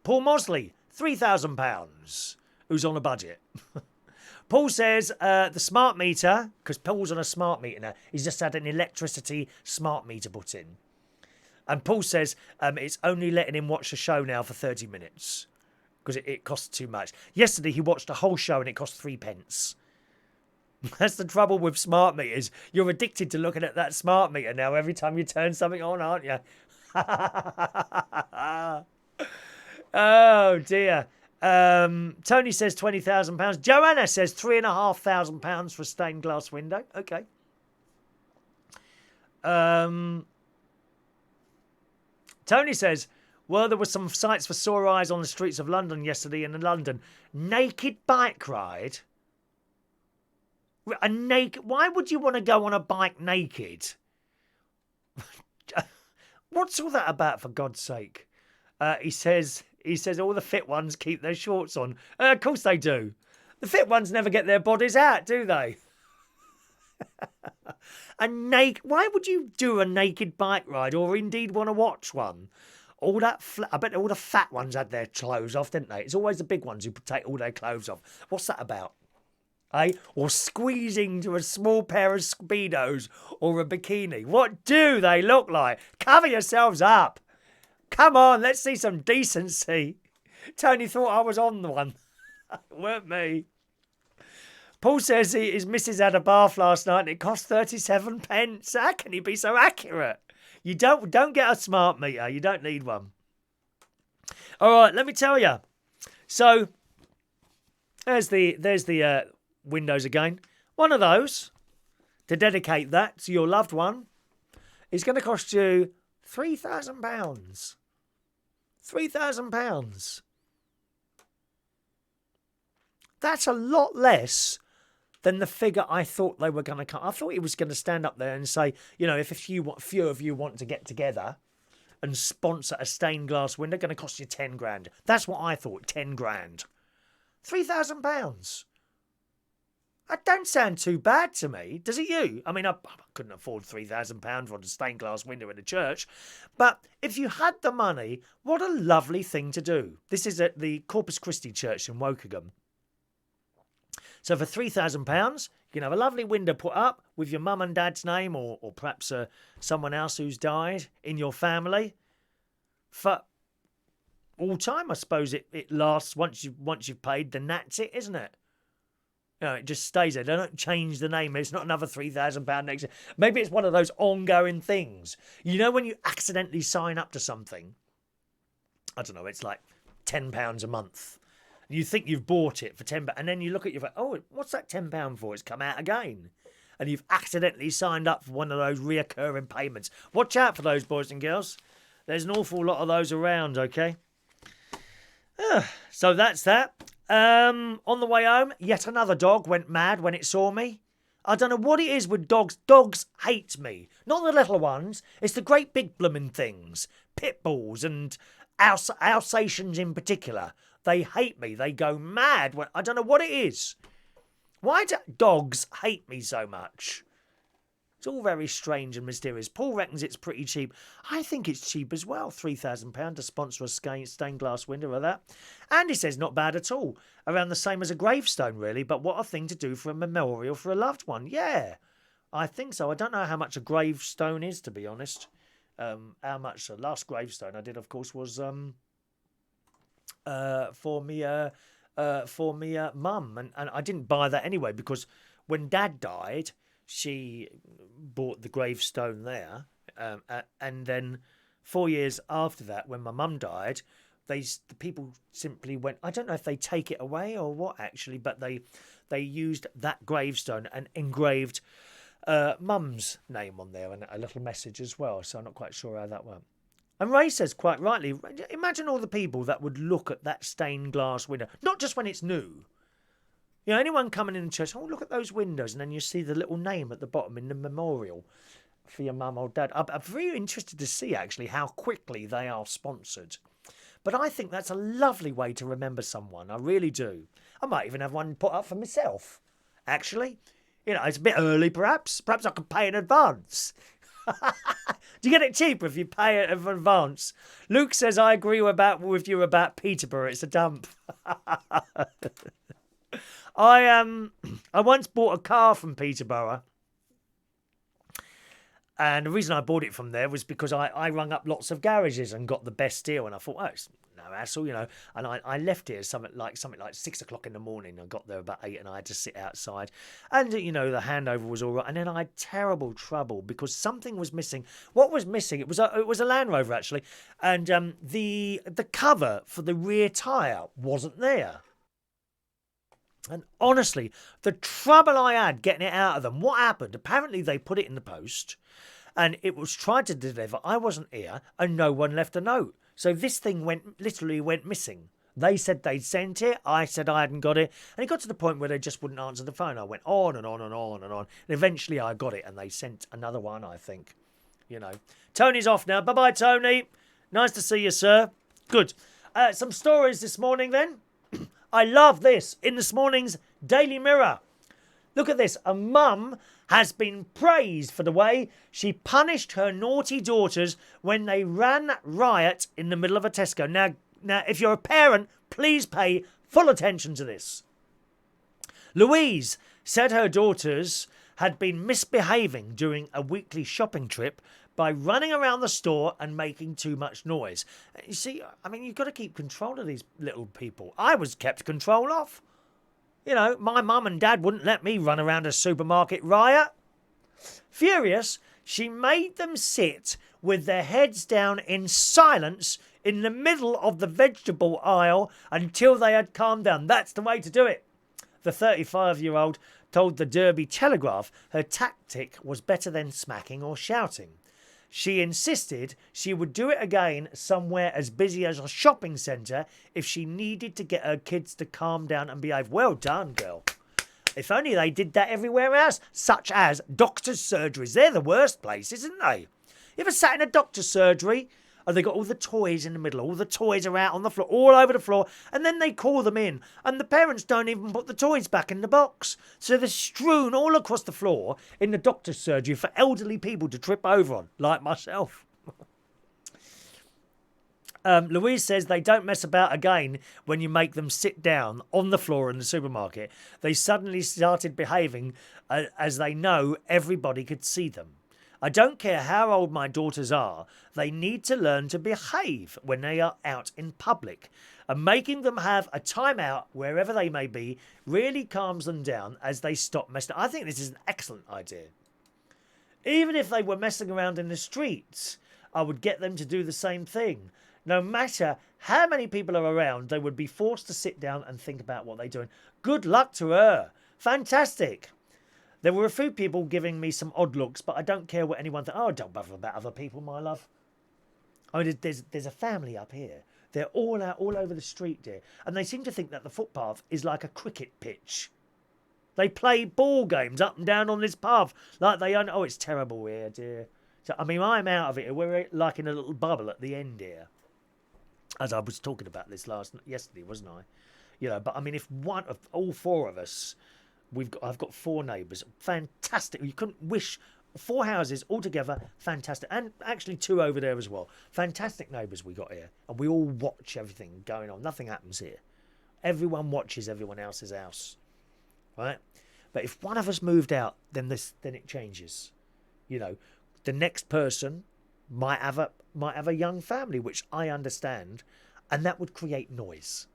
Paul Mosley, £3,000. Who's on a budget? Paul says the smart meter, because Paul's on a smart meter now. He's just had an electricity smart meter put in. And Paul says it's only letting him watch the show now for 30 minutes because it costs too much. Yesterday he watched a whole show and it cost 3p. That's the trouble with smart meters. You're addicted to looking at that smart meter now every time you turn something on, aren't you? Oh dear. Tony says £20,000. Joanna says £3,500 for a stained glass window. Okay. Tony says, well, there were some sights for sore eyes on the streets of London yesterday in London. Naked bike ride? Why would you want to go on a bike naked? What's all that about, for God's sake? He says all the fit ones keep their shorts on. Of course they do. The fit ones never get their bodies out, do they? Why would you do a naked bike ride, or indeed want to watch one? I bet all the fat ones had their clothes off, didn't they? It's always the big ones who take all their clothes off. What's that about? Eh? Or squeezing to a small pair of Speedos or a bikini. What do they look like? Cover yourselves up. Come on, let's see some decency. Tony thought I was on the one. Weren't me. Paul says his missus had a bath last night and it cost 37p. How can he be so accurate? You don't get a smart meter. You don't need one. All right, let me tell you. So there's the windows again. One of those, to dedicate that to your loved one, is going to cost you £3,000. £3,000. That's a lot less than the figure I thought they were going to come. I thought he was going to stand up there and say, you know, if a few of you want to get together and sponsor a stained glass window, going to cost you 10 grand. That's what I thought, 10 grand. £3,000. That don't sound too bad to me, does it you? I mean, I couldn't afford £3,000 for a stained glass window in a church. But if you had the money, what a lovely thing to do. This is at the Corpus Christi Church in Wokingham. So for £3,000, you can have a lovely window put up with your mum and dad's name, or perhaps someone else who's died in your family. For all time, I suppose it lasts once you've paid, then that's it, isn't it? You know, it just stays there. They don't change the name. It's not another £3,000 next year. Maybe it's one of those ongoing things. You know, when you accidentally sign up to something, I don't know, it's like £10 a month. You think you've bought it for £10, and then you look at your phone, oh, what's that £10 for? It's come out again. And you've accidentally signed up for one of those reoccurring payments. Watch out for those, boys and girls. There's an awful lot of those around, okay? So that's that. On the way home, yet another dog went mad when it saw me. I don't know what it is with dogs. Dogs hate me. Not the little ones. It's the great big blooming things. Pit bulls and Alsatians in particular. They hate me. They go mad. I don't know what it is. Why do dogs hate me so much? It's all very strange and mysterious. Paul reckons it's pretty cheap. I think it's cheap as well. £3,000 to sponsor a stained glass window of that. Andy says not bad at all. Around the same as a gravestone, really. But what a thing to do for a memorial for a loved one. Yeah, I think so. I don't know how much a gravestone is, to be honest. How much the last gravestone I did, of course, was for me mum, and I didn't buy that anyway because when Dad died, she bought the gravestone there, and then 4 years after that, when my mum died, the people simply went. I don't know if they take it away or what actually, but they used that gravestone and engraved Mum's name on there and a little message as well. So I'm not quite sure how that went. And Ray says quite rightly, imagine all the people that would look at that stained glass window, not just when it's new. You know, anyone coming in the church, oh, look at those windows, and then you see the little name at the bottom in the memorial for your mum or dad. I'm very interested to see, actually, how quickly they are sponsored. But I think that's a lovely way to remember someone. I really do. I might even have one put up for myself, actually. You know, it's a bit early, perhaps. Perhaps I could pay in advance. Do you get it cheaper if you pay it in advance? Luke says, I agree with you about Peterborough. It's a dump. I once bought a car from Peterborough. And the reason I bought it from there was because I rung up lots of garages and got the best deal. And I thought, oh, it's no hassle, you know. And I left here something like 6 o'clock in the morning. I got there about 8 and I had to sit outside. And, you know, the handover was all right. And then I had terrible trouble because something was missing. What was missing? It was a Land Rover, actually. And the cover for the rear tyre wasn't there. And honestly, the trouble I had getting it out of them, what happened? Apparently they put it in the post and it was tried to deliver. I wasn't here and no one left a note. So this thing literally went missing. They said they'd sent it. I said I hadn't got it. And it got to the point where they just wouldn't answer the phone. I went on and on and on and on. And eventually I got it and they sent another one, I think. You know. Tony's off now. Bye-bye, Tony. Nice to see you, sir. Good. Some stories this morning then. I love this. In this morning's Daily Mirror. Look at this. A mum has been praised for the way she punished her naughty daughters when they ran riot in the middle of a Tesco. Now, if you're a parent, please pay full attention to this. Louise said her daughters had been misbehaving during a weekly shopping trip by running around the store and making too much noise. You see, I mean, you've got to keep control of these little people. I was kept control of. You know, my mum and dad wouldn't let me run around a supermarket riot. Furious, she made them sit with their heads down in silence in the middle of the vegetable aisle until they had calmed down. That's the way to do it. The 35-year-old told the Derby Telegraph her tactic was better than smacking or shouting. She insisted she would do it again somewhere as busy as a shopping centre if she needed to get her kids to calm down and behave. Well done, girl. If only they did that everywhere else, such as doctors' surgeries. They're the worst places, isn't they? You ever sat in a doctor's surgery and they got all the toys in the middle, all the toys are out on the floor, all over the floor, and then they call them in, and the parents don't even put the toys back in the box. So they're strewn all across the floor in the doctor's surgery for elderly people to trip over on, like myself. Louise says they don't mess about again when you make them sit down on the floor in the supermarket. They suddenly started behaving as they know everybody could see them. I don't care how old my daughters are, they need to learn to behave when they are out in public. And making them have a timeout wherever they may be really calms them down as they stop messing. I think this is an excellent idea. Even if they were messing around in the streets, I would get them to do the same thing. No matter how many people are around, they would be forced to sit down and think about what they're doing. Good luck to her. Fantastic. There were a few people giving me some odd looks, but I don't care what anyone thinks. Oh, don't bother about other people, my love. I mean, there's a family up here. They're all out all over the street, dear. And they seem to think that the footpath is like a cricket pitch. They play ball games up and down on this path. Like they own... Oh, it's terrible here, dear. So, I mean, I'm out of it. We're like in a little bubble at the end here. As I was talking about this yesterday, wasn't I? You know, but I mean, if one of all four of us... I've got 4 neighbours. Fantastic. You couldn't wish 4 houses altogether, fantastic. And actually 2 over there as well. Fantastic neighbours we got here. And we all watch everything going on. Nothing happens here. Everyone watches everyone else's house. Right? But if one of us moved out, then it changes. You know, the next person might have a young family, which I understand, and that would create noise.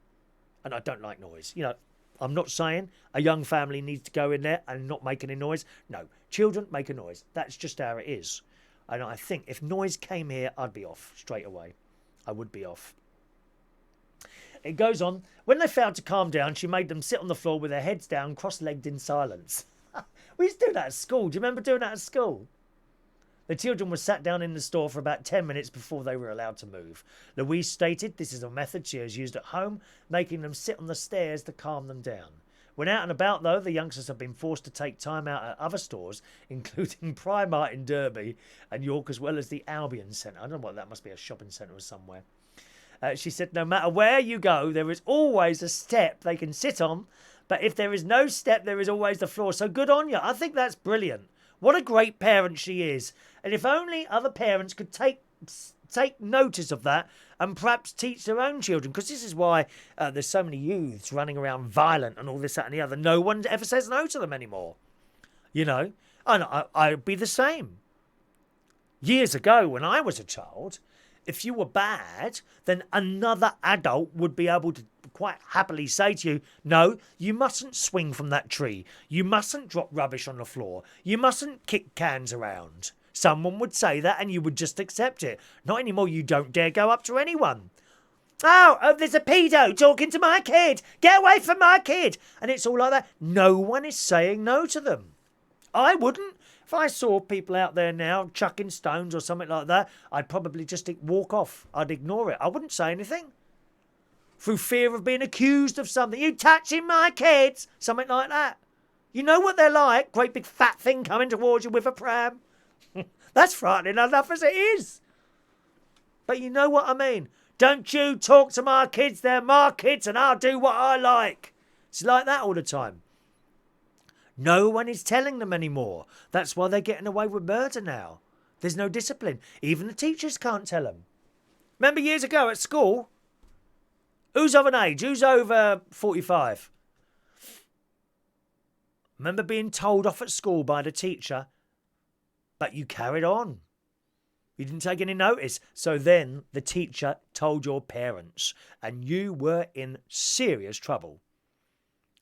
And I don't like noise. You know, I'm not saying a young family needs to go in there and not make any noise. No, children make a noise. That's just how it is. And I think if noise came here, I'd be off straight away. I would be off. It goes on. When they failed to calm down, she made them sit on the floor with their heads down, cross-legged in silence. We used to do that at school. Do you remember doing that at school? The children were sat down in the store for about 10 minutes before they were allowed to move. Louise stated this is a method she has used at home, making them sit on the stairs to calm them down. When out and about, though, the youngsters have been forced to take time out at other stores, including Primark in Derby and York, as well as the Albion Centre. I don't know what that must be, a shopping centre or somewhere. She said, no matter where you go, there is always a step they can sit on. But if there is no step, there is always the floor. So good on you. I think that's brilliant. What a great parent she is. And if only other parents could take notice of that and perhaps teach their own children. Because this is why there's so many youths running around violent and all this, that and the other. No one ever says no to them anymore. You know, and I'd be the same. Years ago when I was a child, if you were bad, then another adult would be able to quite happily say to you, no, you mustn't swing from that tree. You mustn't drop rubbish on the floor. You mustn't kick cans around. Someone would say that and you would just accept it. Not anymore. You don't dare go up to anyone. Oh, there's a pedo talking to my kid. Get away from my kid. And it's all like that. No one is saying no to them. I wouldn't. If I saw people out there now chucking stones or something like that, I'd probably just walk off. I'd ignore it. I wouldn't say anything. Through fear of being accused of something. You touching my kids? Something like that. You know what they're like. Great big fat thing coming towards you with a pram. That's frightening enough as it is. But you know what I mean. Don't you talk to my kids. They're my kids and I'll do what I like. It's like that all the time. No one is telling them anymore. That's why they're getting away with murder now. There's no discipline. Even the teachers can't tell them. Remember years ago at school? Who's of an age? Who's over 45? Remember being told off at school by the teacher, but you carried on. You didn't take any notice. So then the teacher told your parents and you were in serious trouble.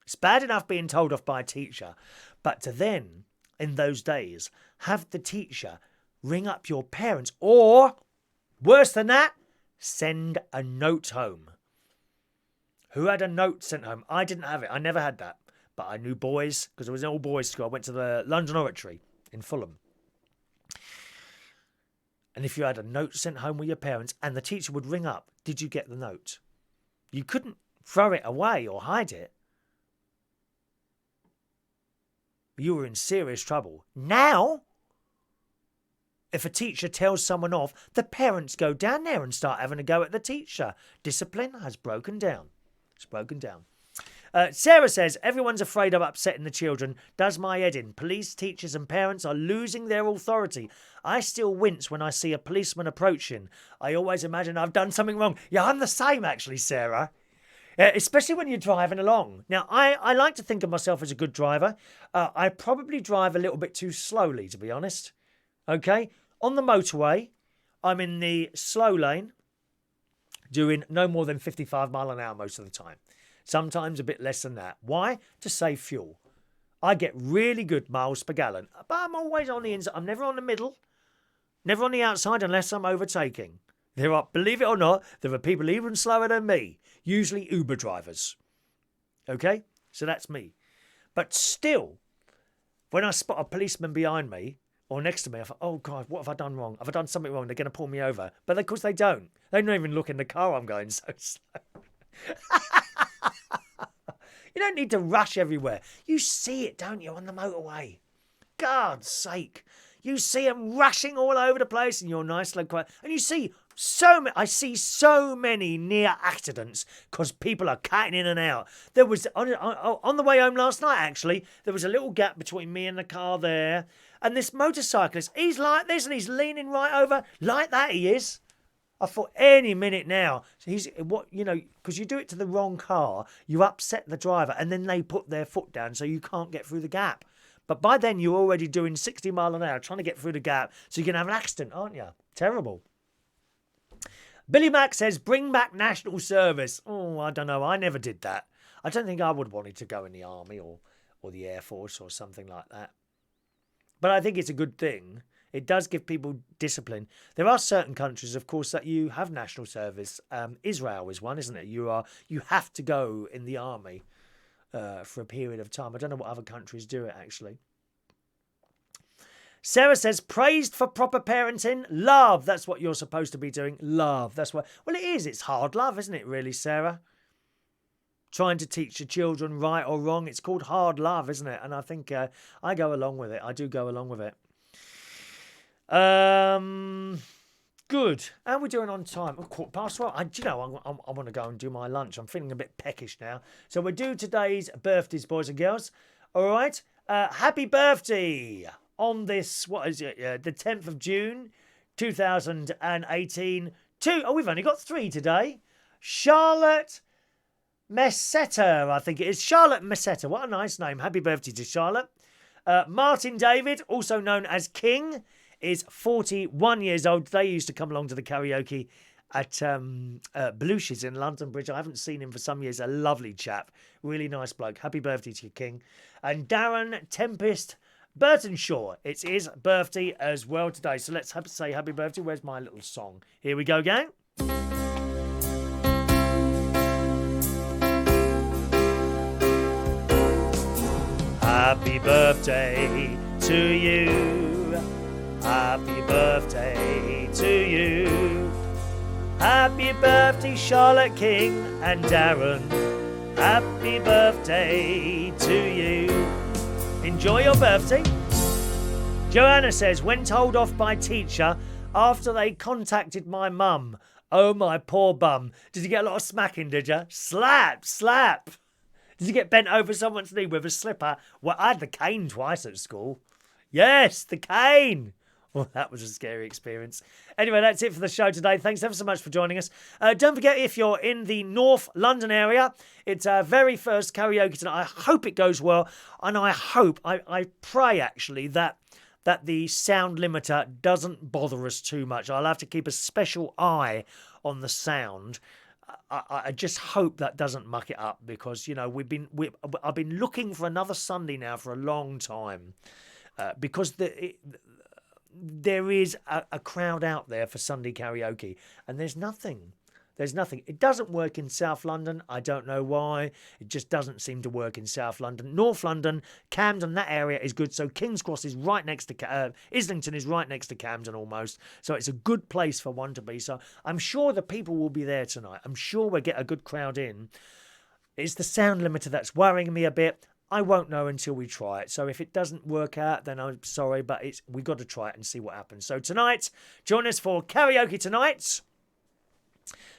It's bad enough being told off by a teacher, but to then, in those days, have the teacher ring up your parents or, worse than that, send a note home. Who had a note sent home? I didn't have it. I never had that. But I knew boys, because it was an all-boys school. I went to the London Oratory in Fulham. And if you had a note sent home with your parents and the teacher would ring up, did you get the note? You couldn't throw it away or hide it. You were in serious trouble. Now, if a teacher tells someone off, the parents go down there and start having a go at the teacher. Discipline has broken down. It's broken down. Sarah says, everyone's afraid of upsetting the children. Does my head in. Police, teachers and parents are losing their authority. I still wince when I see a policeman approaching. I always imagine I've done something wrong. Yeah, I'm the same actually, Sarah. Especially when you're driving along. Now, I like to think of myself as a good driver. I probably drive a little bit too slowly, to be honest. Okay? On the motorway, I'm in the slow lane, doing no more than 55 mile an hour most of the time. Sometimes a bit less than that. Why? To save fuel. I get really good miles per gallon. But I'm always on the inside. I'm never on the middle. Never on the outside unless I'm overtaking. There are, believe it or not, there are people even slower than me. Usually Uber drivers. Okay? So that's me. But still, when I spot a policeman behind me or next to me, I thought, oh God, what have I done wrong? Have I done something wrong? They're going to pull me over. But of course they don't. They don't even look in the car I'm going so slow. You don't need to rush everywhere. You see it, don't you, on the motorway? God's sake. You see them rushing all over the place in your nice little quiet. And you see I see so many near accidents because people are cutting in and out. There was, on the way home last night, actually, there was a little gap between me and the car there. And this motorcyclist, he's like this and he's leaning right over. Like that he is. I thought any minute now. So he's what because you do it to the wrong car, you upset the driver, and then they put their foot down so you can't get through the gap. But by then you're already doing 60 mile an hour trying to get through the gap, so you're gonna have an accident, aren't you? Terrible. Billy Mack says, bring back national service. Oh, I don't know. I never did that. I don't think I would want to go in the army or the Air Force or something like that. But I think it's a good thing. It does give people discipline. There are certain countries, of course, that you have national service. Israel is one, isn't it? You have to go in the army for a period of time. I don't know what other countries do it, actually. Sarah says, praised for proper parenting. Love. That's what you're supposed to be doing. Love. That's what. Well, it is. It's hard love, isn't it, really, Sarah? Trying to teach your children right or wrong. It's called hard love, isn't it? And I think I go along with it. I do go along with it. Good. How are we doing on time? Oh, 12:15. I want to go and do my lunch. I'm feeling a bit peckish now. So we'll do today's birthdays, boys and girls. All right. Happy birthday on this, what is it? The 10th of June, 2018. We've only got 3 today. Charlotte Messetta, I think it is. Charlotte Messetta. What a nice name. Happy birthday to Charlotte. Martin David, also known as King, is 41 years old. They used to come along to the karaoke at Belushi's in London Bridge. I haven't seen him for some years. A lovely chap. Really nice bloke. Happy birthday to you, King. And Darren Tempest Burtonshaw. It's his birthday as well today. So let's say happy birthday. Where's my little song? Here we go, gang. Happy birthday to you. Happy birthday to you. Happy birthday, Charlotte King and Darren. Happy birthday to you. Enjoy your birthday. Joanna says, when told off by teacher after they contacted my mum. Oh, my poor bum. Did you get a lot of smacking, did you? Slap, slap. Did you get bent over someone's knee with a slipper? Well, I had the cane twice at school. Yes, the cane. Well, that was a scary experience. Anyway, that's it for the show today. Thanks ever so much for joining us. Don't forget, if you're in the North London area, it's our very first karaoke tonight. I hope it goes well. And I hope, I pray actually, that the sound limiter doesn't bother us too much. I'll have to keep a special eye on the sound. I just hope that doesn't muck it up because, I've been looking for another Sunday now for a long time because there is a crowd out there for Sunday karaoke and there's nothing. There's nothing. It doesn't work in South London. I don't know why. It just doesn't seem to work in South London. North London, Camden, that area is good. So King's Cross is right next to... Islington is right next to Camden almost. So it's a good place for one to be. So I'm sure the people will be there tonight. I'm sure we'll get a good crowd in. It's the sound limiter that's worrying me a bit. I won't know until we try it. So if it doesn't work out, then I'm sorry. But we've got to try it and see what happens. So tonight, join us for Karaoke Tonight.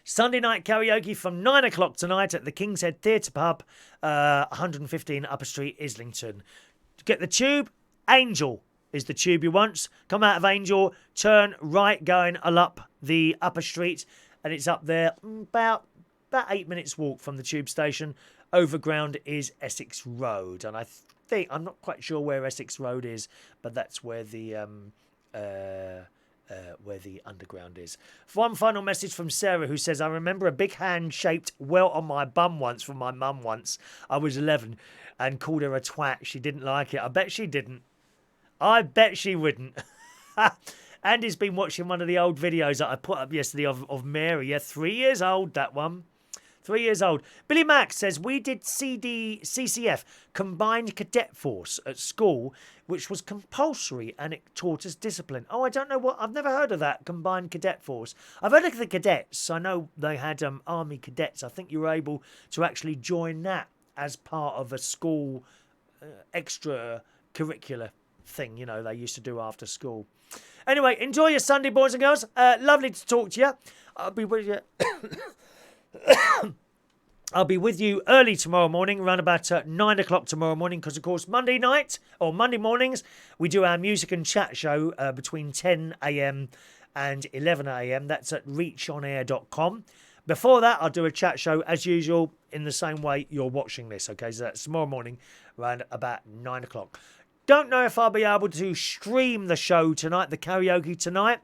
Sunday night karaoke from 9 o'clock tonight at the King's Head Theatre Pub, 115 Upper Street, Islington. To get the tube, Angel is the tube you want. Come out of Angel, turn right going up the Upper Street, and it's up there about 8 minutes walk from the tube station. Overground is Essex Road, and I'm not quite sure where Essex Road is, but that's where the underground is. One final message from Sarah, who says, I remember a big hand shaped well on my bum once from my mum once. I was 11 and called her a twat. She didn't like it. I bet she didn't. I bet she wouldn't. Andy's been watching one of the old videos that I put up yesterday of Mary. Yeah, 3 years old, that one. 3 years old. Billy Mack says, we did CCF, Combined Cadet Force, at school, which was compulsory and it taught us discipline. Oh, I don't know what... I've never heard of that, Combined Cadet Force. I've heard of the cadets. I know they had army cadets. I think you were able to actually join that as part of a school extracurricular thing, they used to do after school. Anyway, enjoy your Sunday, boys and girls. Lovely to talk to you. I'll be with you... I'll be with you early tomorrow morning, around about 9 o'clock tomorrow morning, because, of course, Monday night or Monday mornings, we do our music and chat show between 10 a.m. and 11 a.m. That's at reachonair.com. Before that, I'll do a chat show, as usual, in the same way you're watching this, okay? So that's tomorrow morning, around about 9 o'clock. Don't know if I'll be able to stream the show tonight, the karaoke tonight.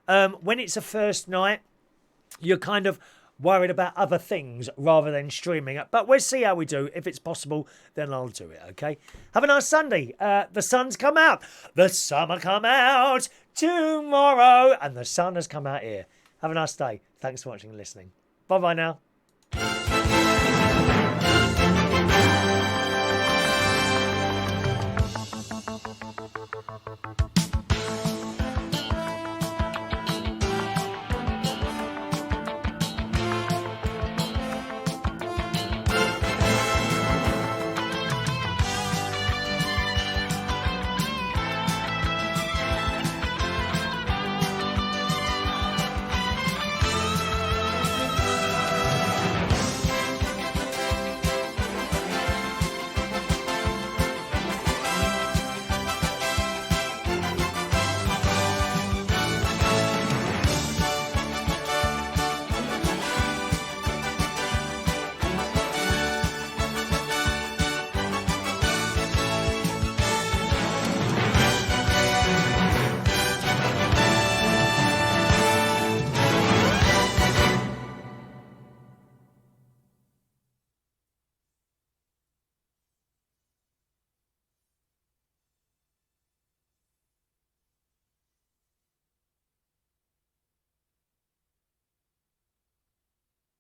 When it's a first night, you're kind of worried about other things rather than streaming it. But we'll see how we do. If it's possible, then I'll do it, okay? Have a nice Sunday. The sun's come out. The sun will come out tomorrow. And the sun has come out here. Have a nice day. Thanks for watching and listening. Bye-bye now.